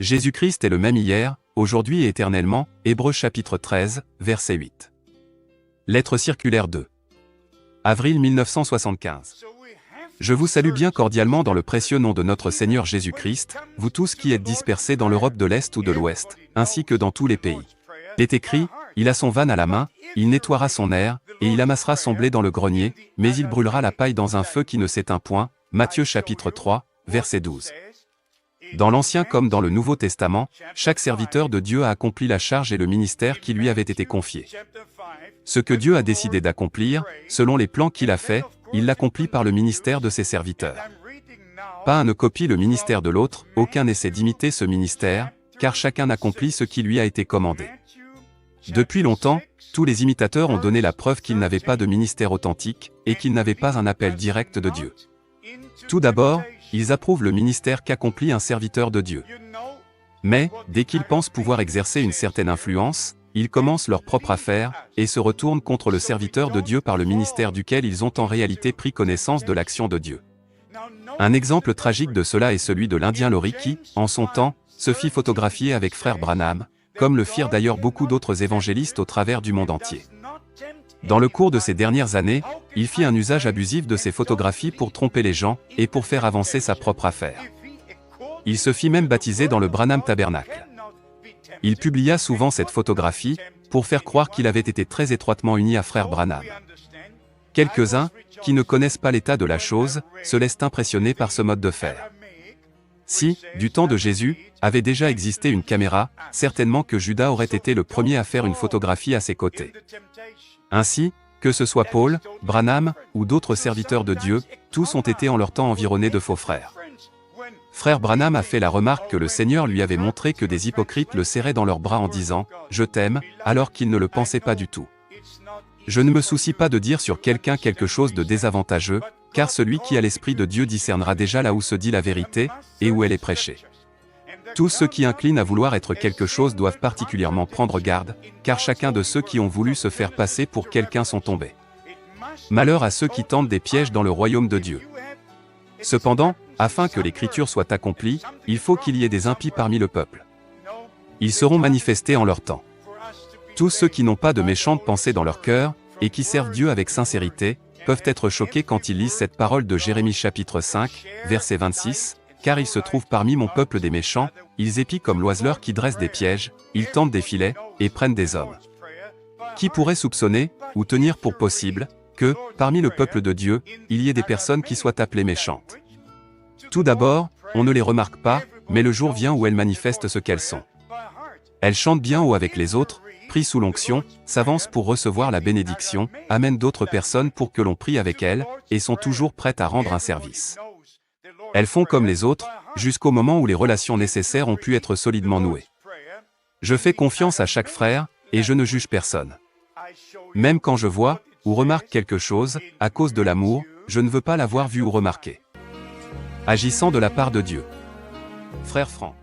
Jésus-Christ est le même hier, aujourd'hui et éternellement, Hébreux chapitre 13, verset 8. Lettre circulaire 2. Avril 1975. Je vous salue bien cordialement dans le précieux nom de notre Seigneur Jésus-Christ, vous tous qui êtes dispersés dans l'Europe de l'Est ou de l'Ouest, ainsi que dans tous les pays. Il est écrit, il a son vanne à la main, il nettoiera son aire, et il amassera son blé dans le grenier, mais il brûlera la paille dans un feu qui ne s'éteint point. Matthieu chapitre 3, verset 12. Dans l'Ancien comme dans le Nouveau Testament, chaque serviteur de Dieu a accompli la charge et le ministère qui lui avait été confié. Ce que Dieu a décidé d'accomplir, selon les plans qu'il a faits, il l'accomplit par le ministère de ses serviteurs. Pas un ne copie le ministère de l'autre, aucun n'essaie d'imiter ce ministère, car chacun accomplit ce qui lui a été commandé. Depuis longtemps, tous les imitateurs ont donné la preuve qu'ils n'avaient pas de ministère authentique, et qu'ils n'avaient pas un appel direct de Dieu. Tout d'abord, ils approuvent le ministère qu'accomplit un serviteur de Dieu. Mais, dès qu'ils pensent pouvoir exercer une certaine influence, ils commencent leur propre affaire, et se retournent contre le serviteur de Dieu par le ministère duquel ils ont en réalité pris connaissance de l'action de Dieu. Un exemple tragique de cela est celui de l'Indien Laurie qui, en son temps, se fit photographier avec frère Branham, comme le firent d'ailleurs beaucoup d'autres évangélistes au travers du monde entier. Dans le cours de ces dernières années, il fit un usage abusif de ces photographies pour tromper les gens, et pour faire avancer sa propre affaire. Il se fit même baptiser dans le Branham Tabernacle. Il publia souvent cette photographie, pour faire croire qu'il avait été très étroitement uni à frère Branham. Quelques-uns, qui ne connaissent pas l'état de la chose, se laissent impressionner par ce mode de faire. Si, du temps de Jésus, avait déjà existé une caméra, certainement que Judas aurait été le premier à faire une photographie à ses côtés. Ainsi, que ce soit Paul, Branham, ou d'autres serviteurs de Dieu, tous ont été en leur temps environnés de faux frères. Frère Branham a fait la remarque que le Seigneur lui avait montré que des hypocrites le serraient dans leurs bras en disant « Je t'aime », alors qu'ils ne le pensaient pas du tout. Je ne me soucie pas de dire sur quelqu'un quelque chose de désavantageux, car celui qui a l'Esprit de Dieu discernera déjà là où se dit la vérité, et où elle est prêchée. Tous ceux qui inclinent à vouloir être quelque chose doivent particulièrement prendre garde, car chacun de ceux qui ont voulu se faire passer pour quelqu'un sont tombés. Malheur à ceux qui tentent des pièges dans le royaume de Dieu. Cependant, afin que l'écriture soit accomplie, il faut qu'il y ait des impies parmi le peuple. Ils seront manifestés en leur temps. Tous ceux qui n'ont pas de méchantes pensées dans leur cœur, et qui servent Dieu avec sincérité, peuvent être choqués quand ils lisent cette parole de Jérémie chapitre 5, verset 26, « Car il se trouve parmi mon peuple des méchants, ils épient comme l'oiseleur qui dresse des pièges, ils tendent des filets, et prennent des hommes. » Qui pourrait soupçonner, ou tenir pour possible, que, parmi le peuple de Dieu, il y ait des personnes qui soient appelées méchantes? Tout d'abord, on ne les remarque pas, mais le jour vient où elles manifestent ce qu'elles sont. Elles chantent bien haut avec les autres, prient sous l'onction, s'avancent pour recevoir la bénédiction, amènent d'autres personnes pour que l'on prie avec elles, et sont toujours prêtes à rendre un service. Elles font comme les autres, jusqu'au moment où les relations nécessaires ont pu être solidement nouées. Je fais confiance à chaque frère, et je ne juge personne. Même quand je vois, ou remarque quelque chose, à cause de l'amour, je ne veux pas l'avoir vu ou remarqué. Agissant de la part de Dieu. Frère Franck.